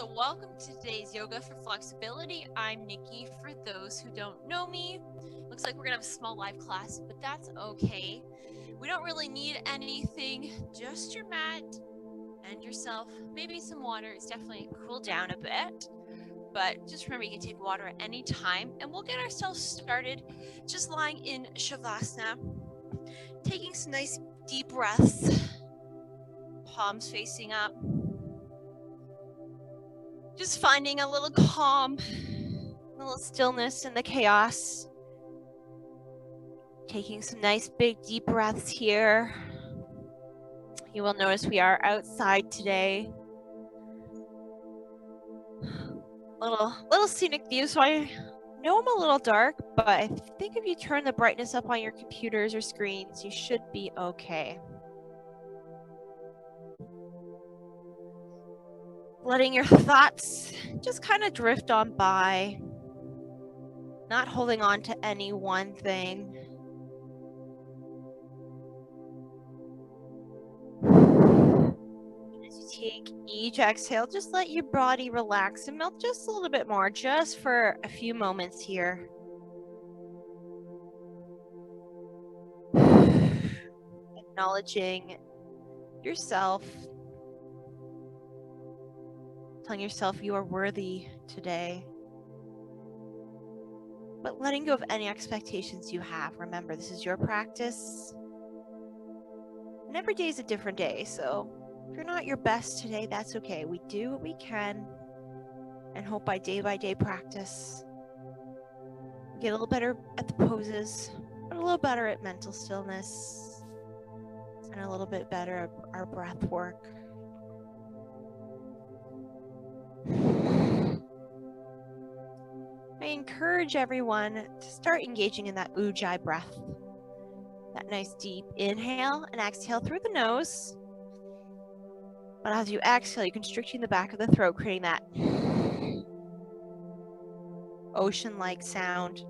So welcome to today's Yoga for Flexibility. I'm Nikki for those who don't know me. Looks like we're gonna have a small live class, but that's okay. We don't really need anything, just your mat and yourself, maybe some water. It's definitely cool down a bit, but just remember you can take water at any time, and we'll get ourselves started just lying in Shavasana, taking some nice deep breaths, palms facing up. Just finding a little calm, a little stillness in the chaos. Taking some nice big deep breaths here. You will notice we are outside today. Little scenic view, so I know I'm a little dark, but I think if you turn the brightness up on your computers or screens, you should be okay. Letting your thoughts just kind of drift on by, not holding on to any one thing. As you take each exhale, just let your body relax and melt just a little bit more, just for a few moments here. Acknowledging yourself. Telling yourself you are worthy today. But letting go of any expectations you have. Remember, this is your practice. And every day is a different day, so if you're not your best today, that's okay. We do what we can and hope by day practice, we get a little better at the poses, but a little better at mental stillness, and a little bit better at our breath work. I encourage everyone to start engaging in that Ujjayi breath. That nice deep inhale and exhale through the nose. But as you exhale, you're constricting the back of the throat, creating that ocean-like sound.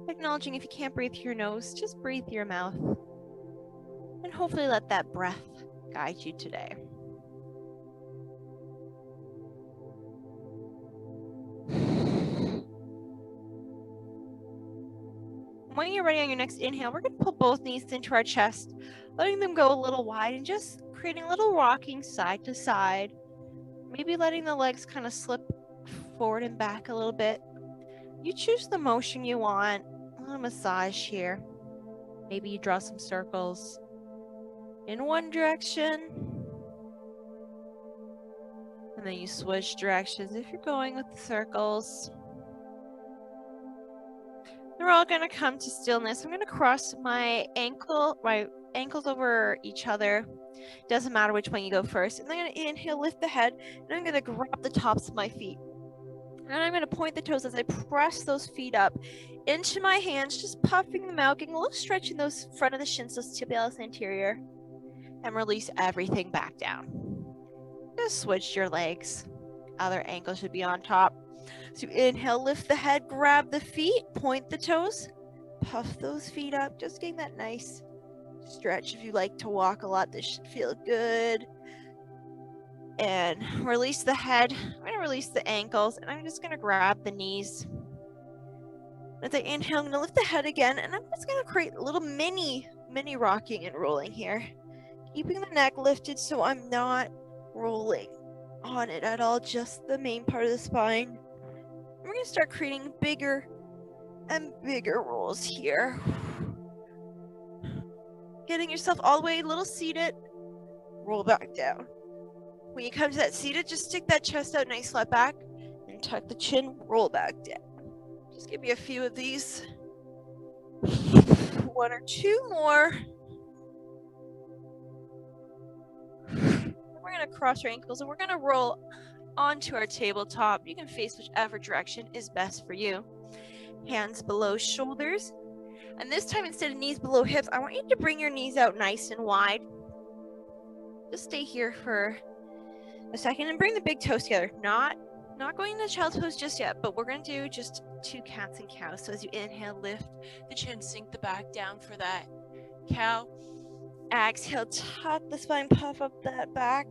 Acknowledging if you can't breathe through your nose, just breathe through your mouth. And hopefully let that breath guide you today. When you're ready on your next inhale, we're going to pull both knees into our chest, letting them go a little wide and just creating a little rocking side to side. Maybe letting the legs kind of slip forward and back a little bit. You choose the motion you want. A little massage here. Maybe you draw some circles in one direction. And then you switch directions if you're going with the circles. We're all going to come to stillness. I'm going to cross my ankles over each other. Doesn't matter which one you go first. And then I'm going to inhale, lift the head, and I'm going to grab the tops of my feet. And I'm going to point the toes as I press those feet up into my hands, just puffing them out, getting a little stretch in those front of the shins, those tibialis anterior, and release everything back down. Just switch your legs. Other ankle should be on top. So inhale, lift the head, grab the feet, point the toes, puff those feet up, just getting that nice stretch. If you like to walk a lot, this should feel good. And release the head. I'm going to release the ankles, and I'm just going to grab the knees. As I inhale, I'm going to lift the head again, and I'm just going to create a little mini rocking and rolling here. Keeping the neck lifted so I'm not rolling on it at all, just the main part of the spine. We're going to start creating bigger and bigger rolls here. Getting yourself all the way a little seated, roll back down. When you come to that seated, just stick that chest out nice, flat back, and tuck the chin, roll back down. Just give me a few of these. One or two more. We're going to cross our ankles, and we're going to roll onto our tabletop. You can face whichever direction is best for you. Hands below shoulders. And this time, instead of knees below hips, I want you to bring your knees out nice and wide. Just stay here for a second and bring the big toes together. Not going to child's pose just yet, but we're going to do just 2 cats and cows. So as you inhale, lift the chin, sink the back down for that cow. Exhale, tuck the spine, puff up that back.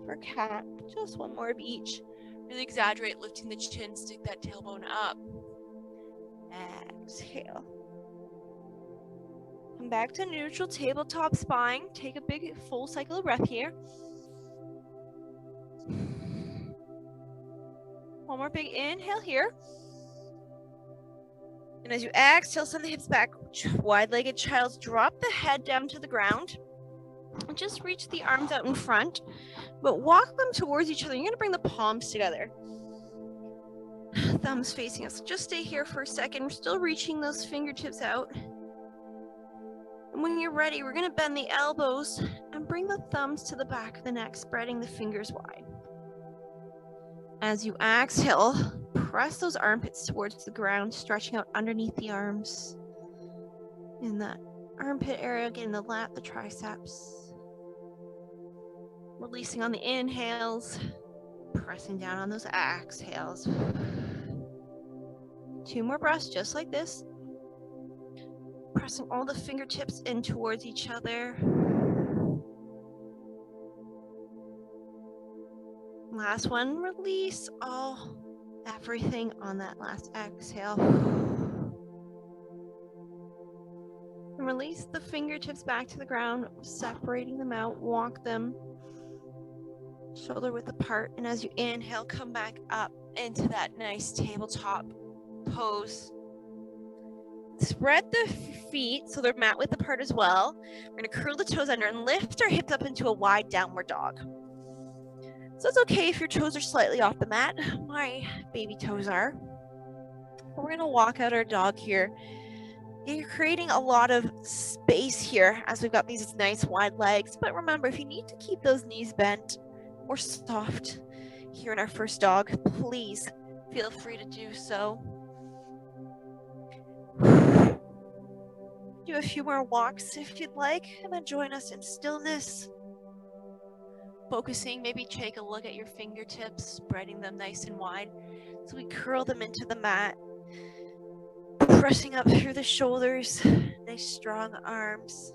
for cat. Just one more of each. Really exaggerate, lifting the chin, stick that tailbone up. Exhale. Come back to neutral tabletop spine. Take a big full cycle of breath here. One more big inhale here. And as you exhale, send the hips back. Wide-legged child, drop the head down to the ground. And just reach the arms out in front, but walk them towards each other. You're going to bring the palms together. Thumbs facing us. Just stay here for a second. We're still reaching those fingertips out. And when you're ready, we're going to bend the elbows and bring the thumbs to the back of the neck, spreading the fingers wide. As you exhale, press those armpits towards the ground, stretching out underneath the arms. In that armpit area, getting the lat, the triceps. Releasing on the inhales, pressing down on those exhales. 2 more breaths just like this. Pressing all the fingertips in towards each other. Last one, release everything on that last exhale. And release the fingertips back to the ground, separating them out, walk them shoulder width apart, and as you inhale, come back up into that nice tabletop pose. Spread the feet so they're mat width apart as well. We're going to curl the toes under and lift our hips up into a wide downward dog. So it's okay if your toes are slightly off the mat. My baby toes are. We're going to walk out our dog here. You're creating a lot of space here as we've got these nice wide legs. But remember, if you need to keep those knees bent or soft here in our first dog, please feel free to do so. Do a few more walks if you'd like, and then join us in stillness. Focusing, maybe take a look at your fingertips, spreading them nice and wide. So we curl them into the mat, pressing up through the shoulders, nice strong arms,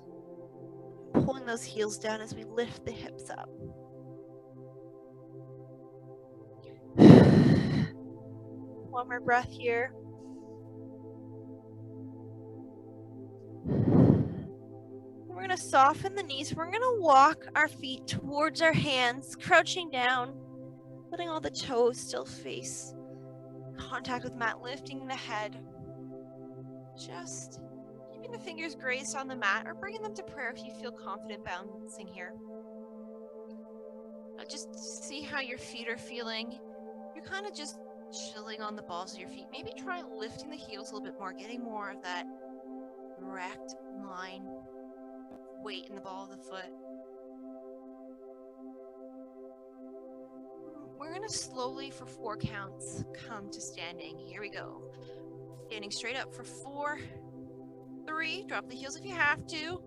pulling those heels down as we lift the hips up. One more breath here. We're going to soften the knees. We're going to walk our feet towards our hands, crouching down, letting all the toes still face contact with mat, lifting the head. Just keeping the fingers grazed on the mat or bringing them to prayer if you feel confident bouncing here. Just see how your feet are feeling. You're kind of just chilling on the balls of your feet. Maybe try lifting the heels a little bit more, getting more of that erect line weight in the ball of the foot. We're going to slowly, for 4 counts, come to standing. Here we go. Standing straight up for 4, 3, drop the heels if you have to.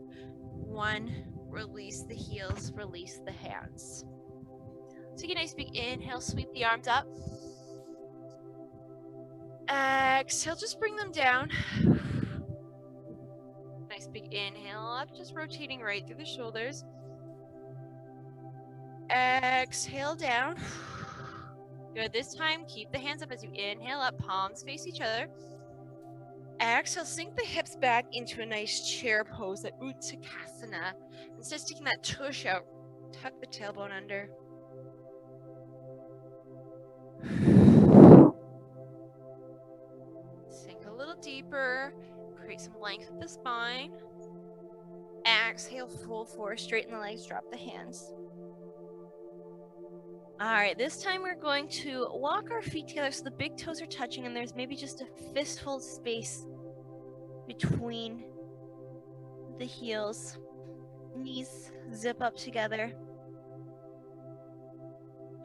1, release the heels, release the hands. Take a nice big inhale, sweep the arms up. Exhale, just bring them down. Nice big inhale up, just rotating right through the shoulders. Exhale down. Good. This time, keep the hands up as you inhale up, palms face each other. Exhale, sink the hips back into a nice chair pose, that Uttanasana. Instead of sticking that tush out, tuck the tailbone under. Sink a little deeper. Create some length with the spine. Exhale, full force, straighten the legs, drop the hands. All right, this time we're going to walk our feet together so the big toes are touching and there's maybe just a fistful of space between the heels. Knees zip up together.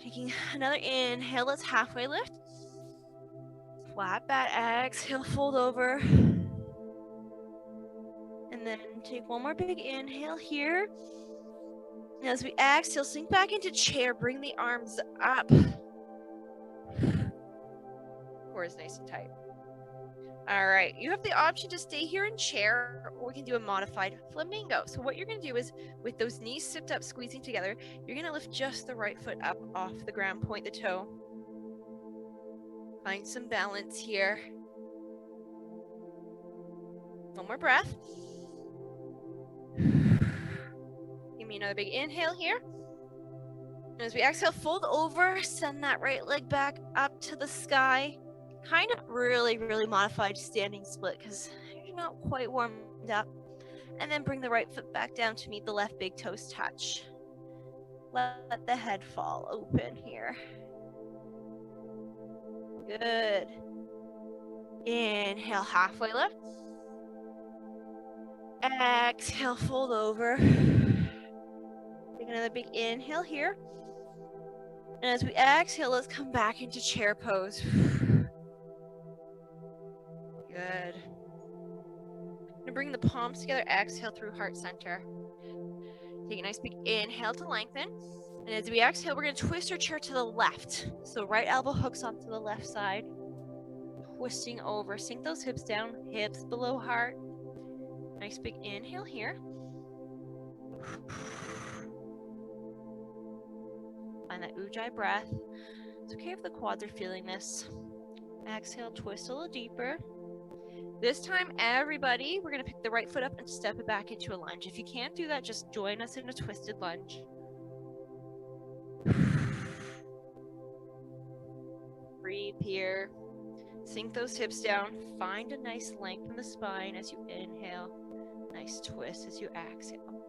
Taking another inhale, let's halfway lift. Flat back, exhale, fold over. And then take one more big inhale here. And as we exhale, sink back into chair, bring the arms up. Core is nice and tight. All right, you have the option to stay here in chair, or we can do a modified flamingo. So what you're gonna do is, with those knees sipped up, squeezing together, you're gonna lift just the right foot up off the ground, point the toe. Find some balance here. One more breath. Give me another big inhale here. And as we exhale, fold over, send that right leg back up to the sky. Kind of really, really modified standing split because you're not quite warmed up. And then bring the right foot back down to meet the left big toes touch. Let the head fall open here. Good. Inhale, halfway lift. Exhale, fold over. Take another big inhale here. And as we exhale, let's come back into chair pose. Good. I'm gonna bring the palms together, exhale through heart center. Take a nice big inhale to lengthen. And as we exhale, we're gonna twist our chair to the left. So right elbow hooks onto the left side. Twisting over, sink those hips down, hips below heart. Nice big inhale here. Find that ujjayi breath. It's okay if the quads are feeling this. Exhale, twist a little deeper. This time, everybody, we're gonna pick the right foot up and step it back into a lunge. If you can't do that, just join us in a twisted lunge. Breathe here. Sink those hips down. Find a nice length in the spine as you inhale. Nice twist as you exhale.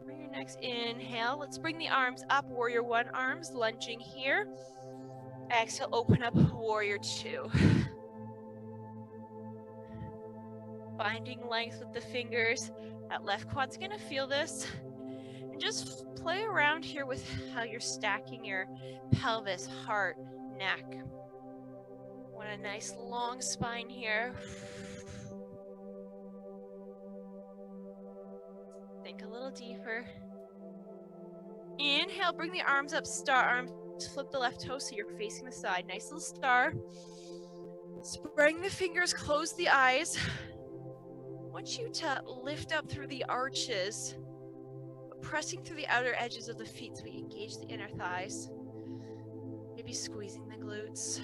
For your next inhale, let's bring the arms up. Warrior one, arms lunging here. Exhale, open up, warrior two. Finding length with the fingers. That left quad's gonna feel this. And just play around here with how you're stacking your pelvis, heart, neck. Want a nice long spine here. Think a little deeper. Inhale, bring the arms up, star arms. Flip the left toe so you're facing the side. Nice little star. Spreading the fingers, close the eyes. I want you to lift up through the arches, pressing through the outer edges of the feet so we engage the inner thighs. Maybe squeezing the glutes.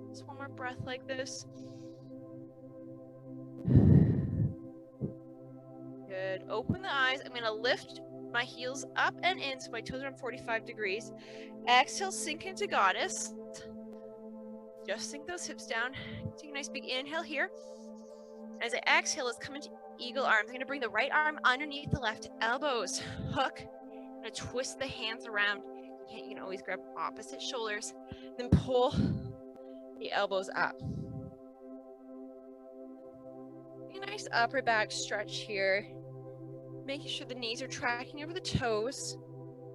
Just one more breath like this. Good. Open the eyes. I'm going to lift my heels up and in so my toes are on 45 degrees. Exhale, sink into goddess. Just sink those hips down. Take a nice big inhale here. As I exhale, let's come into eagle arms. I'm going to bring the right arm underneath the left, elbows hook. I'm going to twist the hands around. You can always grab opposite shoulders. Then pull the elbows up. A nice upper back stretch here. Making sure the knees are tracking over the toes.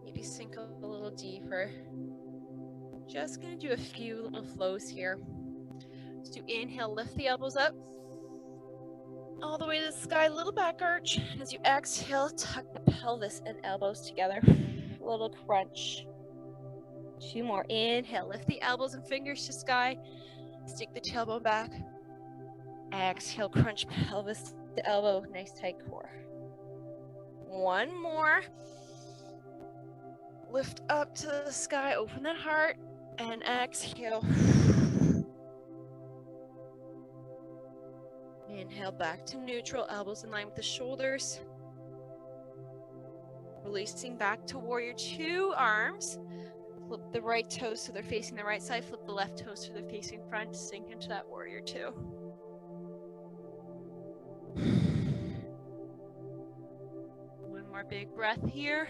Maybe sink a little deeper. Just gonna do a few little flows here. Let's do inhale, lift the elbows up. All the way to the sky, little back arch. As you exhale, tuck the pelvis and elbows together. A little crunch. Two more. Inhale, lift the elbows and fingers to sky. Stick the tailbone back. Exhale, crunch pelvis to elbow. Nice tight core. One more. Lift up to the sky, open that heart, and exhale. Inhale back to neutral, elbows in line with the shoulders. Releasing back to warrior two, arms. Flip the right toes so they're facing the right side, flip the left toes so they're facing front, sink into that warrior two. One more big breath here.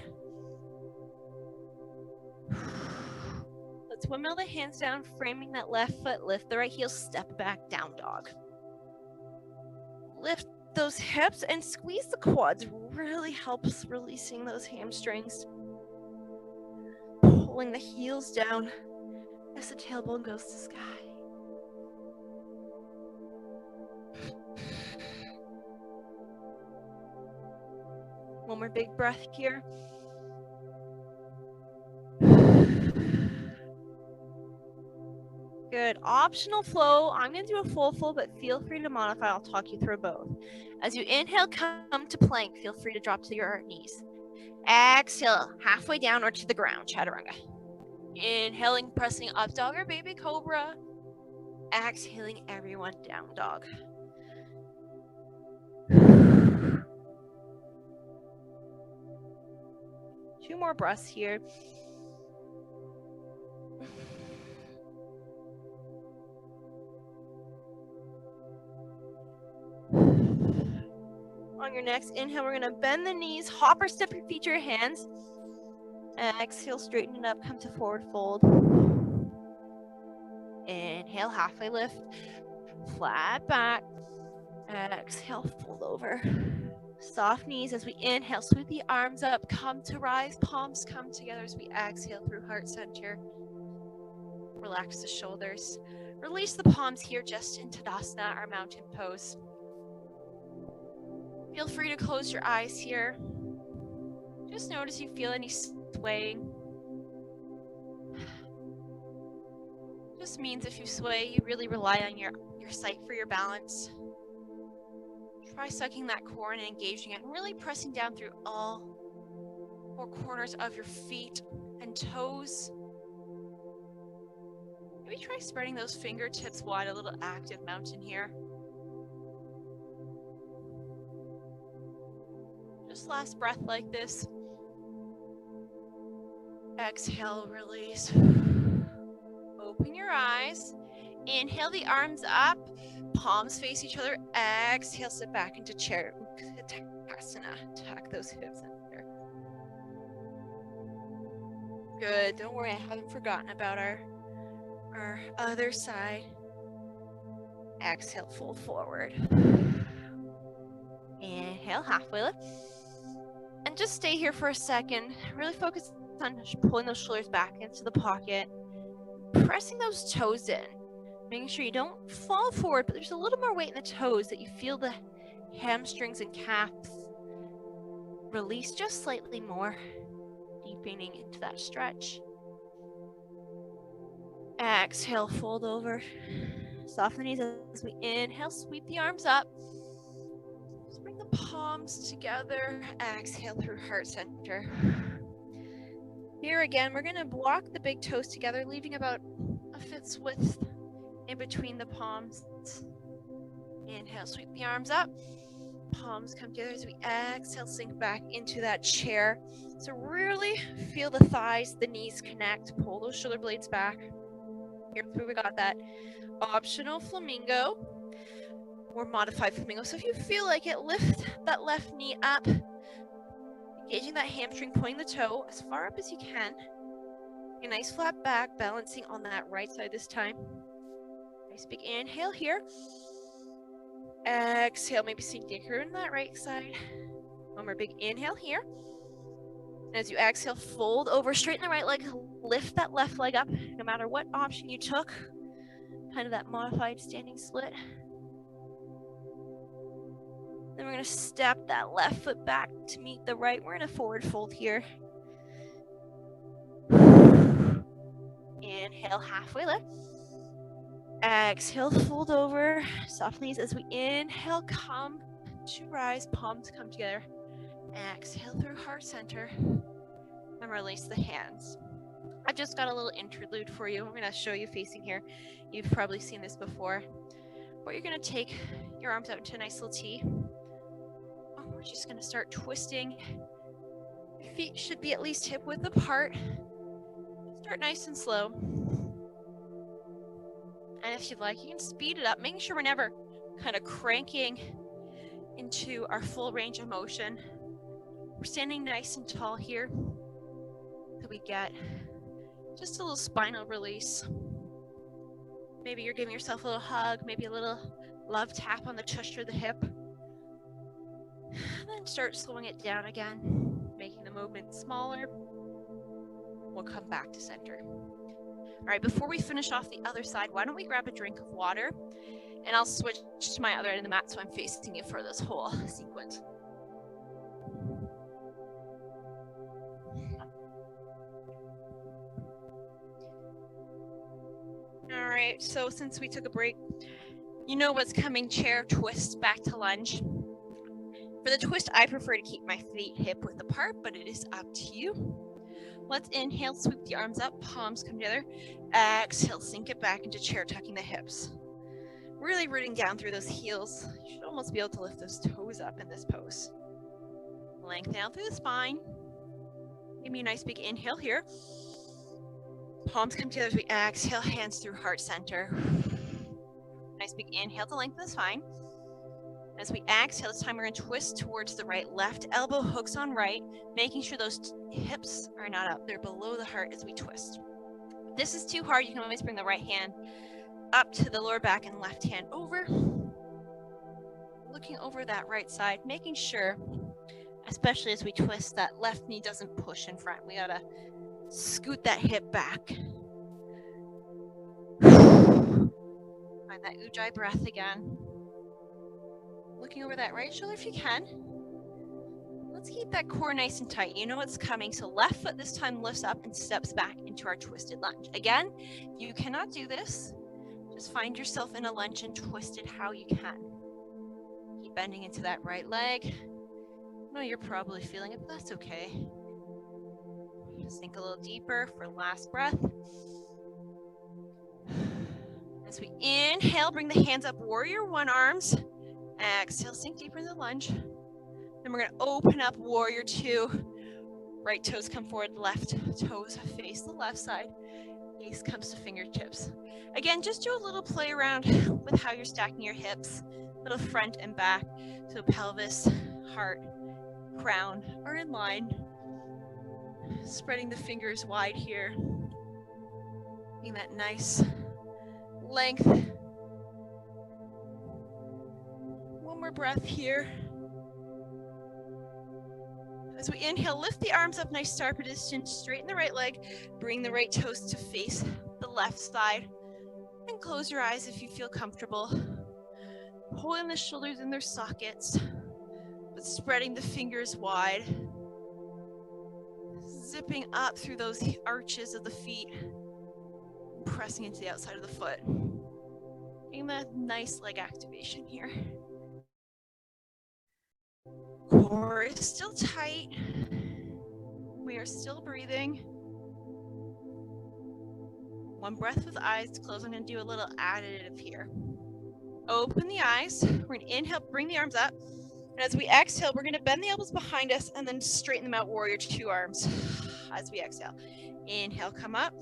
Let's windmill the hands down, framing that left foot, lift the right heel, step back, down dog. Lift those hips and squeeze the quads, really helps releasing those hamstrings. Pulling the heels down as the tailbone goes to sky. One more big breath here. Good. Optional flow. I'm going to do a full flow, but feel free to modify. I'll talk you through both. As you inhale, come to plank. Feel free to drop to your knees. Exhale, halfway down or to the ground, chaturanga. Inhaling, pressing up dog or baby cobra. Exhaling, everyone down dog. Two more breaths here. On your next inhale, we're going to bend the knees, hop or step your feet to your hands. Exhale, straighten it up, come to forward fold. Inhale, halfway lift, flat back. Exhale, fold over. Soft knees as we inhale, sweep the arms up, come to rise, palms come together as we exhale through heart center. Relax the shoulders. Release the palms here just in Tadasana, our mountain pose. Feel free to close your eyes here. Just notice you feel any swaying. Just means if you sway, you really rely on your sight for your balance. Try sucking that core and engaging it and really pressing down through all four corners of your feet and toes. Maybe try spreading those fingertips wide, a little active mountain here. Just last breath like this. Exhale, release. Open your eyes. Inhale the arms up. Palms face each other. Exhale, sit back into chair. Utkatasana. Tuck those hips under. Good. Don't worry, I haven't forgotten about our other side. Exhale, fold forward. Inhale, halfway lift. And just stay here for a second. Really focus on pulling those shoulders back into the pocket. Pressing those toes in. Making sure you don't fall forward, but there's a little more weight in the toes that you feel the hamstrings and calves release just slightly more. Deepening into that stretch. Exhale, fold over. Soften the knees as we inhale. Sweep the arms up. Just bring the palms together. Exhale through heart center. Here again, we're going to block the big toes together, leaving about a foot's width in between the palms. Inhale, sweep the arms up. Palms come together as we exhale, sink back into that chair. So really feel the thighs, the knees connect. Pull those shoulder blades back. Here's where we got that optional flamingo or modified flamingo. So if you feel like it, lift that left knee up, engaging that hamstring, pointing the toe as far up as you can. A nice flat back, balancing on that right side this time. Nice big inhale here. Exhale, maybe sink deeper in that right side. One more big inhale here. And as you exhale, fold over, straighten the right leg, lift that left leg up, no matter what option you took. Kind of that modified standing split. Then we're going to step that left foot back to meet the right. We're in a forward fold here. Inhale, halfway lift. Exhale, fold over. Soft knees as we inhale, come to rise. Palms come together. Exhale through heart center. And release the hands. I've just got a little interlude for you. I'm going to show you facing here. You've probably seen this before. But you're going to take your arms out into a nice little T. We're just going to start twisting. Your feet should be at least hip width apart. Start nice and slow. And if you'd like, you can speed it up, making sure we're never kind of cranking into our full range of motion. We're standing nice and tall here. So we get just a little spinal release. Maybe you're giving yourself a little hug, maybe a little love tap on the tush or the hip. And then start slowing it down again, making the movement smaller. We'll come back to center. All right, before we finish off the other side, why don't we grab a drink of water, and I'll switch to my other end of the mat so I'm facing you for this whole sequence. All right, so since we took a break, you know what's coming. Chair twist back to lunge. For the twist, I prefer to keep my feet hip width apart, but it is up to you. Let's inhale, sweep the arms up, palms come together. Exhale, sink it back into chair, tucking the hips. Really rooting down through those heels. You should almost be able to lift those toes up in this pose. Lengthen out through the spine. Give me a nice big inhale here. Palms come together as we exhale, hands through heart center. Nice big inhale to lengthen the spine. As we exhale, this time we're going to twist towards the right. Left elbow hooks on right, making sure those hips are not up. They're below the heart as we twist. If this is too hard, you can always bring the right hand up to the lower back and left hand over. Looking over that right side, making sure, especially as we twist, that left knee doesn't push in front. We got to scoot that hip back. Find that Ujjayi breath again. Looking over that right shoulder if you can. Let's keep that core nice and tight. You know what's coming. So left foot this time lifts up and steps back into our twisted lunge. Again, if you cannot do this, just find yourself in a lunge and twist it how you can. Keep bending into that right leg. I know you're probably feeling it, but that's okay. Just think a little deeper for last breath. As we inhale, bring the hands up, warrior one arms. Exhale, sink deeper in the lunge. Then we're going to open up warrior two. Right toes come forward, left toes face the left side. Gaze comes to fingertips. Again, just do a little play around with how you're stacking your hips, little front and back. So pelvis, heart, crown are in line. Spreading the fingers wide here. Getting that nice length. One more breath here. As we inhale, lift the arms up, nice star position, straighten the right leg, bring the right toes to face the left side, and close your eyes if you feel comfortable. Pulling the shoulders in their sockets, but spreading the fingers wide. Zipping up through those arches of the feet, pressing into the outside of the foot. Getting that nice leg activation here. Core is still tight. We are still breathing. One breath with eyes closed. I'm going to do a little additive here. Open the eyes. We're going to inhale, bring the arms up. And as we exhale, we're going to bend the elbows behind us and then straighten them out, warrior two arms. As we exhale. Inhale, come up.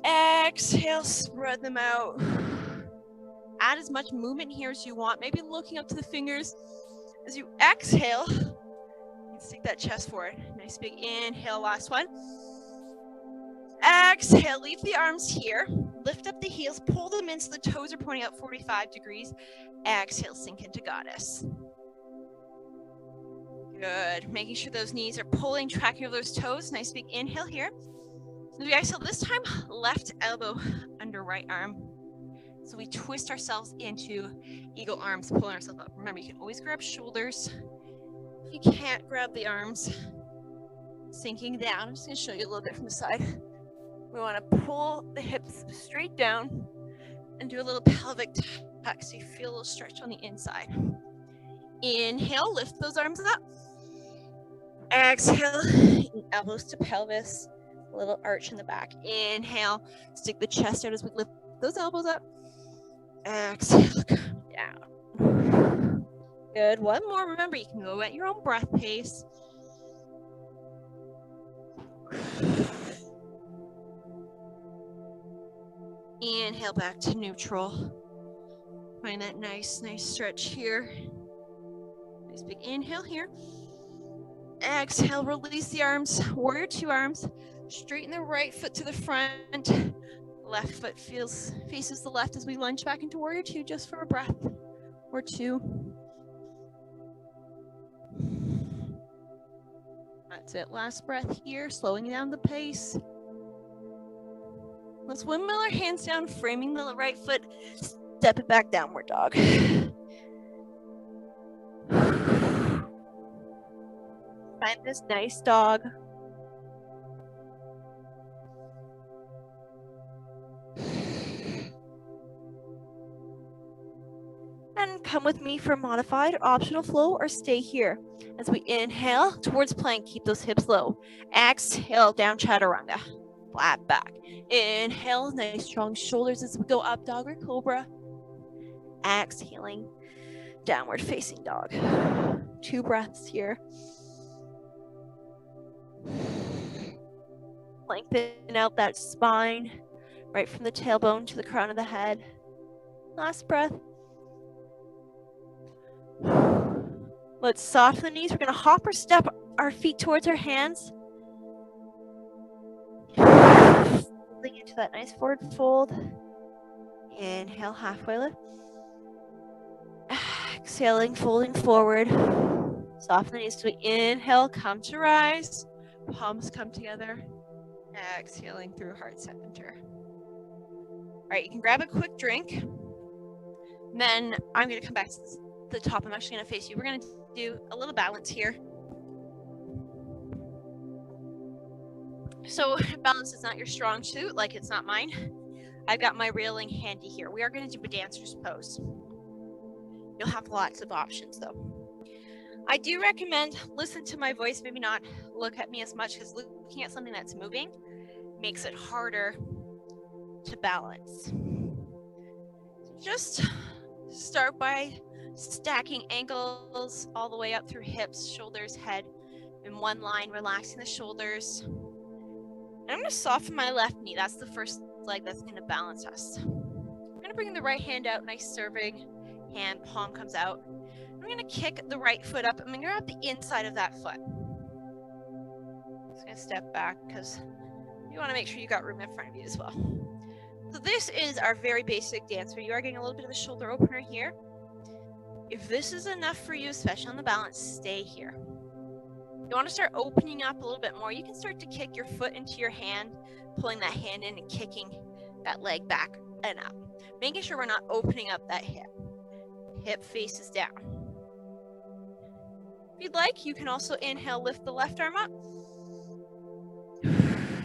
Exhale, spread them out. Add as much movement here as you want. Maybe looking up to the fingers. As you exhale, stick that chest forward. Nice big inhale, last one. Exhale, leave the arms here. Lift up the heels, pull them in so the toes are pointing out 45 degrees. Exhale, sink into goddess. Good. Making sure those knees are pulling, tracking over those toes. Nice big inhale here. As we exhale, this time, left elbow under right arm. So we twist ourselves into eagle arms, pulling ourselves up. Remember, you can always grab shoulders. If you can't, grab the arms. Sinking down. I'm just going to show you a little bit from the side. We want to pull the hips straight down and do a little pelvic tuck so you feel a little stretch on the inside. Inhale, lift those arms up. Exhale, elbows to pelvis, a little arch in the back. Inhale, stick the chest out as we lift those elbows up. Exhale, come down. Good. One more. Remember, you can go at your own breath pace. Inhale back to neutral. Find that nice stretch here. Nice big inhale here. Exhale, release the arms. Warrior two arms. Straighten the right foot to the front. Left foot faces the left as we lunge back into warrior two just for a breath or two. That's it. Last breath here, slowing down the pace. Let's windmill our hands down, framing the right foot. Step it back, downward dog. Find this nice dog. come with me for modified optional flow or stay here. As we inhale towards plank, keep those hips low. Exhale, down chaturanga. Flat back. Inhale, nice strong shoulders as we go up dog or cobra. Exhaling, downward facing dog. 2 breaths here. Lengthen out that spine, right from the tailbone to the crown of the head. Last breath. Let's soften the knees. We're going to hop or step our feet towards our hands. Folding into that nice forward fold. Inhale, halfway lift. Exhaling, folding forward. Soften the knees. So we inhale, come to rise. Palms come together. Exhaling through heart center. All right, you can grab a quick drink. Then I'm going to come back to the top. I'm actually going to face you. We're going to do a little balance here. So balance is not your strong suit, like it's not mine. I've got my railing handy here. We are going to do a dancer's pose. You'll have lots of options though. I do recommend listen to my voice, maybe not look at me as much, because looking at something that's moving makes it harder to balance. Just start by stacking ankles all the way up through hips, shoulders, head in one line, relaxing the shoulders. And I'm going to soften my left knee. That's the first leg that's going to balance us. I'm going to bring the right hand out, nice serving hand, palm comes out. I'm going to kick the right foot up. I'm going to grab the inside of that foot. I'm just going to step back because you want to make sure you got room in front of you as well. So this is our very basic dance where you are getting a little bit of a shoulder opener here. If this is enough for you, especially on the balance, stay here. If you want to start opening up a little bit more, you can start to kick your foot into your hand, pulling that hand in and kicking that leg back and up. Making sure we're not opening up that hip. Hip faces down. If you'd like, you can also inhale, lift the left arm up.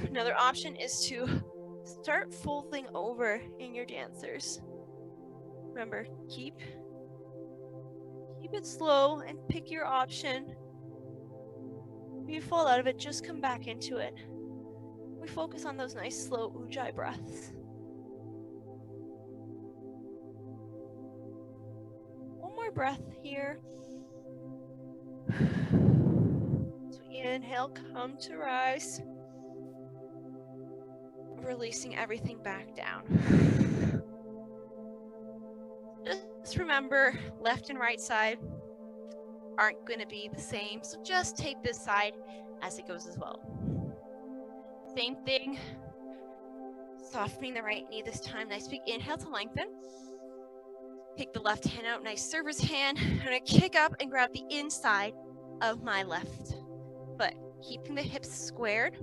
Another option is to start folding over in your dancers. Remember, keep it slow and pick your option. If you fall out of it, just come back into it. We focus on those nice slow ujjayi breaths. One more breath here. So inhale, come to rise. Releasing everything back down. Just remember, left and right side aren't going to be the same, so just take this side as it goes as well. Same thing, softening the right knee this time. Nice big inhale to lengthen. Take the left hand out, nice server's hand. I'm going to kick up and grab the inside of my left foot, keeping the hips squared.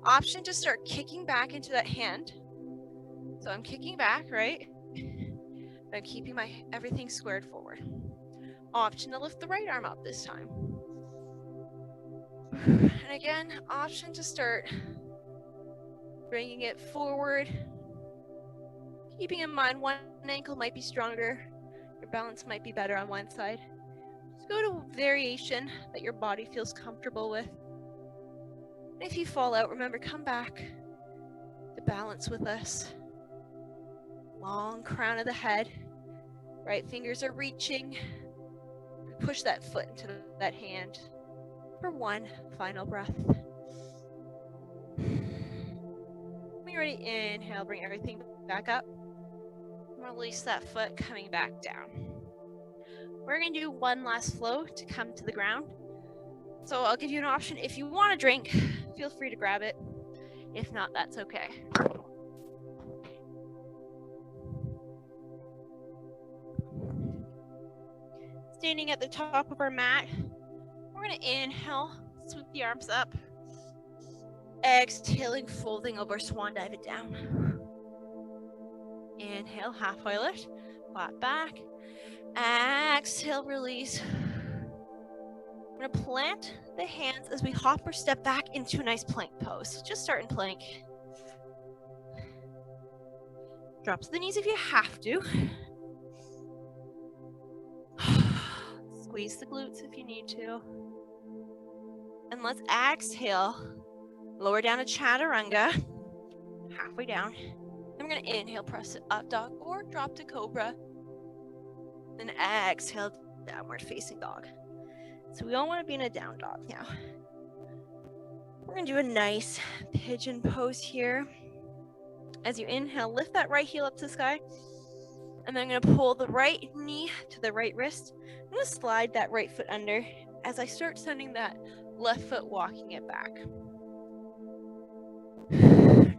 Option to start kicking back into that hand. So I'm kicking back, right? But I'm keeping my everything squared forward. Option to lift the right arm up this time. And again, option to start bringing it forward. Keeping in mind one ankle might be stronger. Your balance might be better on one side. Just go to variation that your body feels comfortable with. And if you fall out, remember, come back to balance with us. Long crown of the head. Right fingers are reaching. Push that foot into that hand for one final breath. When you're ready, inhale, bring everything back up. Release that foot, coming back down. We're going to do one last flow to come to the ground. So I'll give you an option. If you want a drink, feel free to grab it. If not, that's okay. Standing at the top of our mat, we're going to inhale, sweep the arms up. Exhaling, folding over, swan dive it down. Inhale, halfway lift, flat back. Exhale, release. We're going to plant the hands as we hop or step back into a nice plank pose. Just start in plank. Drop to the knees if you have to. squeeze the glutes if you need to. And let's exhale. Lower down to chaturanga. Halfway down. Then we're going to inhale, press it up dog or drop to cobra. Then exhale, downward facing dog. So we all want to be in a down dog now. We're going to do a nice pigeon pose here. As you inhale, lift that right heel up to the sky. And then I'm going to pull the right knee to the right wrist. I'm going to slide that right foot under as I start sending that left foot walking it back.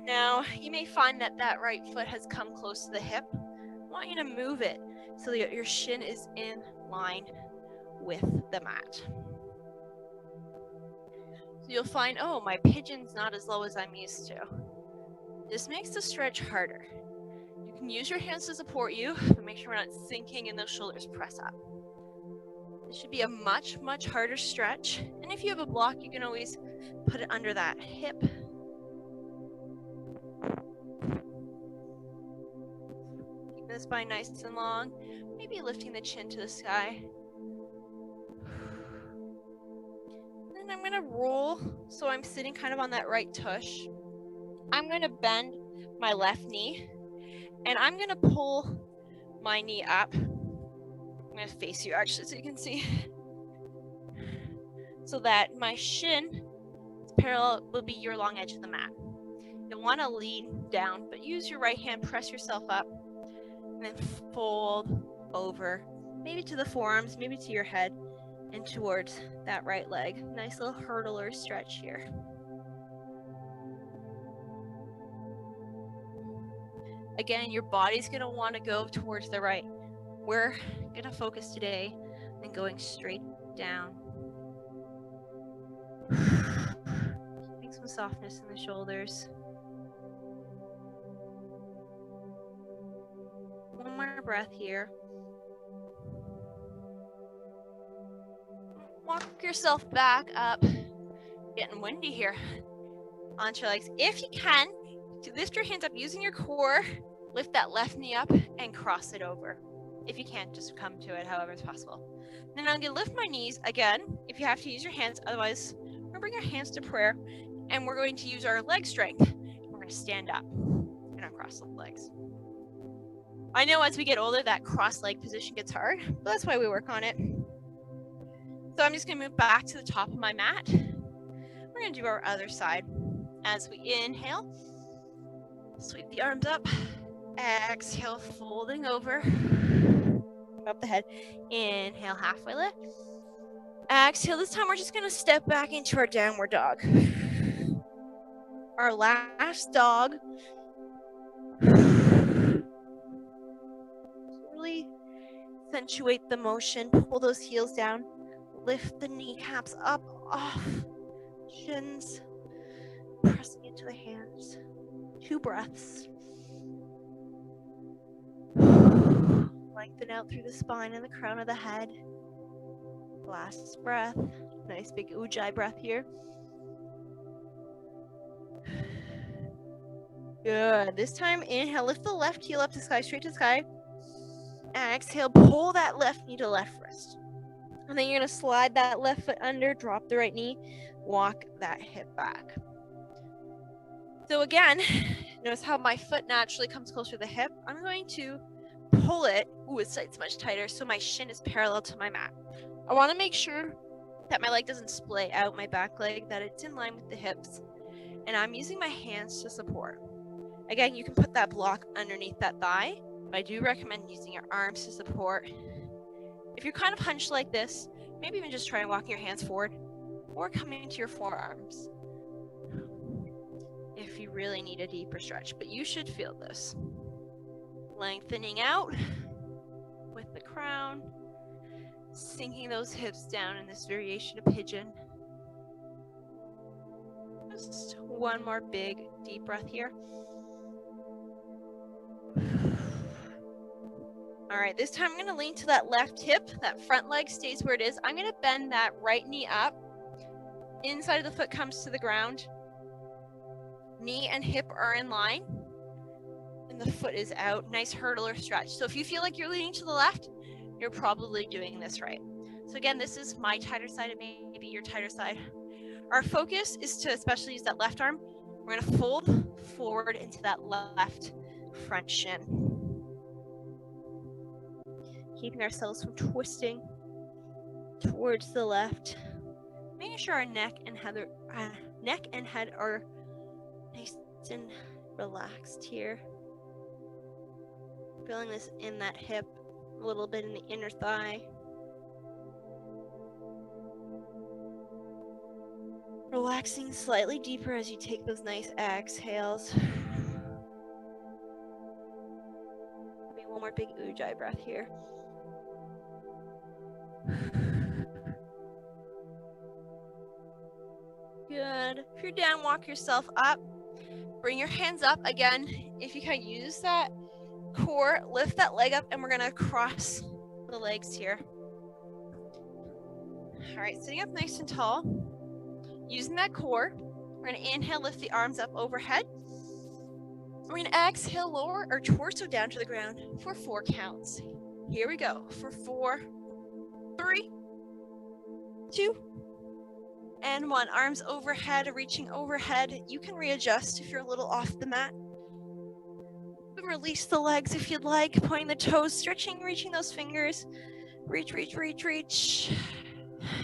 Now, you may find that that right foot has come close to the hip. I want you to move it so that your shin is in line with the mat. So you'll find, oh, my pigeon's not as low as I'm used to. This makes the stretch harder. You can use your hands to support you, but make sure we're not sinking and those shoulders press up. This should be a much, much harder stretch. And if you have a block, you can always put it under that hip. Keep the spine nice and long. Maybe lifting the chin to the sky. Then I'm going to roll so I'm sitting kind of on that right tush. I'm going to bend my left knee and I'm going to pull my knee up. I'm going to face you actually so you can see. So that my shin is parallel will be your long edge of the mat. You'll want to lean down, but use your right hand, press yourself up, and then fold over, maybe to the forearms, maybe to your head, and towards that right leg. Nice little hurdler stretch here. Again, your body's going to want to go towards the right. We're going to focus today on going straight down. Keeping some softness in the shoulders. One more breath here. Walk yourself back up. Getting windy here. Onto your legs. If you can, to lift your hands up using your core, lift that left knee up and cross it over. If you can't, just come to it however is possible. Then I'm going to lift my knees again. If you have to use your hands, otherwise we're going to bring our hands to prayer and we're going to use our leg strength. We're going to stand up and uncross the legs. I know as we get older that cross leg position gets hard, but that's why we work on it. So I'm just going to move back to the top of my mat. We're going to do our other side. As we inhale, sweep the arms up. Exhale, folding over. Up the head. Inhale, halfway lift. Exhale. This time we're just going to step back into our downward dog. Our last dog. Really accentuate the motion. Pull those heels down. Lift the kneecaps up, off. Shins. Pressing into the hands. 2 breaths. Lengthen out through the spine and the crown of the head. Last breath. Nice big ujjayi breath here. Good. This time, inhale, lift the left heel up to sky, straight to sky. And exhale, pull that left knee to left wrist. And then you're going to slide that left foot under, drop the right knee, walk that hip back. So again, notice how my foot naturally comes closer to the hip. I'm going to pull it. Ooh, it sits much tighter, so my shin is parallel to my mat. I want to make sure that my leg doesn't splay out my back leg, that it's in line with the hips. And I'm using my hands to support. Again, you can put that block underneath that thigh, but I do recommend using your arms to support. If you're kind of hunched like this, maybe even just try and walk your hands forward or coming into your forearms if you really need a deeper stretch, but you should feel this. Lengthening out with the crown, sinking those hips down in this variation of pigeon. Just one more big deep breath here. All right, this time I'm going to lean to that left hip. That front leg stays where it is. I'm going to bend that right knee up. Inside of the foot comes to the ground. Knee and hip are in line. And the foot is out. Nice hurdler stretch. So if you feel like you're leaning to the left, you're probably doing this right. So again, this is my tighter side, and maybe your tighter side. Our focus is to especially use that left arm. We're going to fold forward into that left front shin, keeping ourselves from twisting towards the left, making sure our neck and head are nice and relaxed here. Feeling this in that hip, a little bit in the inner thigh. Relaxing slightly deeper as you take those nice exhales. Maybe one more big ujjayi breath here. Good. If you're down, walk yourself up. Bring your hands up again. If you can use that core, lift that leg up, and we're gonna cross the legs here. All right, sitting up nice and tall. Using that core, we're gonna inhale, lift the arms up overhead. We're gonna exhale, lower our torso down to the ground for 4 counts. Here we go. For 4, 3, 2, and 1. Arms overhead, reaching overhead. You can readjust if you're a little off the mat. Release the legs if you'd like, pointing the toes, stretching, reaching those fingers. Reach, reach, reach, reach.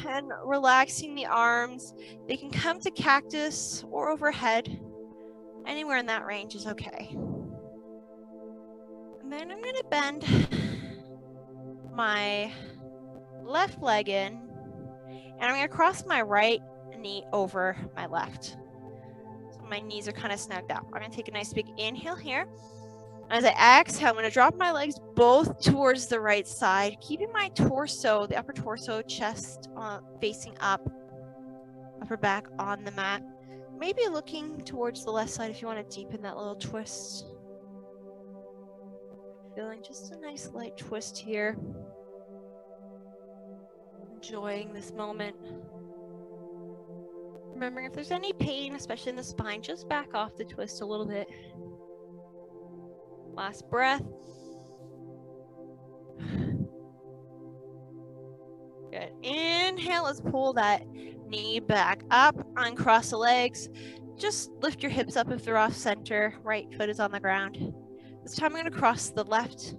And relaxing the arms. They can come to cactus or overhead. Anywhere in that range is okay. And then I'm going to bend my left leg in, and I'm going to cross my right knee over my left. So my knees are kind of snugged up. I'm going to take a nice big inhale here. As I exhale, I'm going to drop my legs both towards the right side, keeping my torso, the upper torso, chest facing up, upper back on the mat. Maybe looking towards the left side if you want to deepen that little twist. Feeling just a nice light twist here. Enjoying this moment. Remembering if there's any pain, especially in the spine, just back off the twist a little bit. Last breath. Good. Inhale, let's pull that knee back up, uncross the legs. Just lift your hips up if they're off center. Right foot is on the ground. This time I'm going to cross the left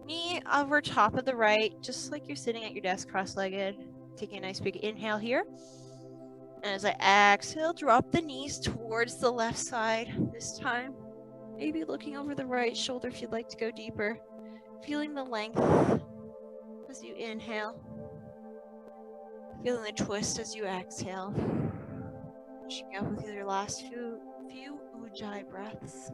knee over top of the right, just like you're sitting at your desk cross-legged. Taking a nice big inhale here. And as I exhale, drop the knees towards the left side this time. Maybe looking over the right shoulder if you'd like to go deeper. Feeling the length as you inhale. Feeling the twist as you exhale. Finishing up with your last few ujjayi breaths.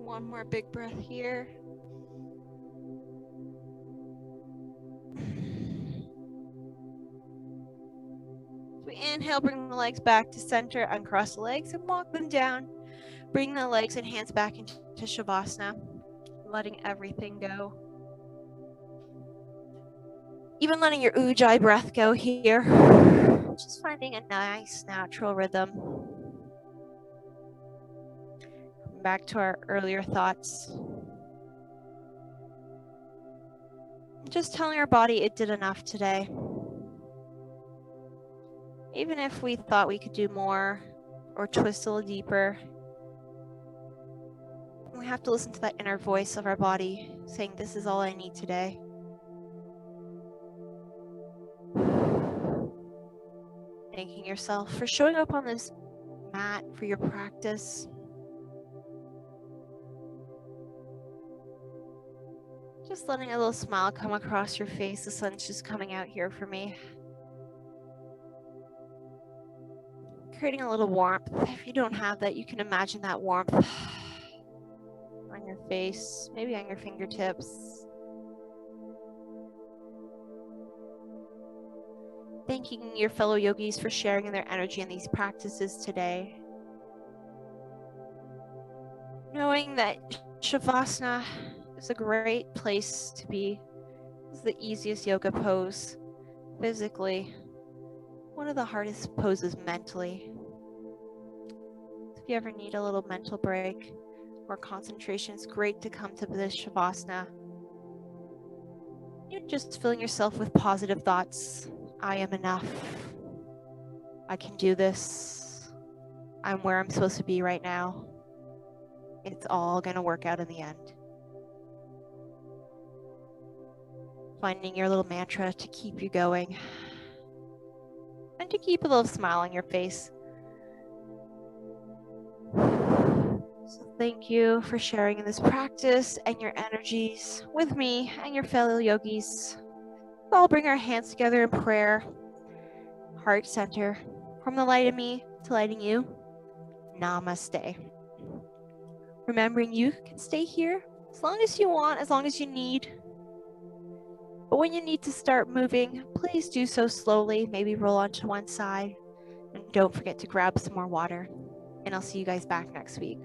One more big breath here. We inhale, bring the legs back to center, uncross the legs and walk them down. Bring the legs and hands back into Shavasana, letting everything go. Even letting your ujjayi breath go here. Just finding a nice natural rhythm. Back to our earlier thoughts. Just telling our body it did enough today. Even if we thought we could do more or twist a little deeper, we have to listen to that inner voice of our body saying, this is all I need today. Thanking yourself for showing up on this mat for your practice. Just letting a little smile come across your face. The sun's just coming out here for me. Creating a little warmth. If you don't have that, you can imagine that warmth on your face, maybe on your fingertips. Thanking your fellow yogis for sharing their energy in these practices today. Knowing that Shavasana is a great place to be. It's the easiest yoga pose physically. One of the hardest poses mentally. If you ever need a little mental break or concentration, it's great to come to this Shavasana. You're just filling yourself with positive thoughts. I am enough. I can do this. I'm where I'm supposed to be right now. It's all going to work out in the end. Finding your little mantra to keep you going and to keep a little smile on your face. So thank you for sharing in this practice and your energies with me and your fellow yogis. We'll all bring our hands together in prayer. Heart center. From the light of me to lighting you. Namaste. Remembering you can stay here as long as you want, as long as you need. But when you need to start moving, please do so slowly. Maybe roll onto one side. And don't forget to grab some more water. And I'll see you guys back next week.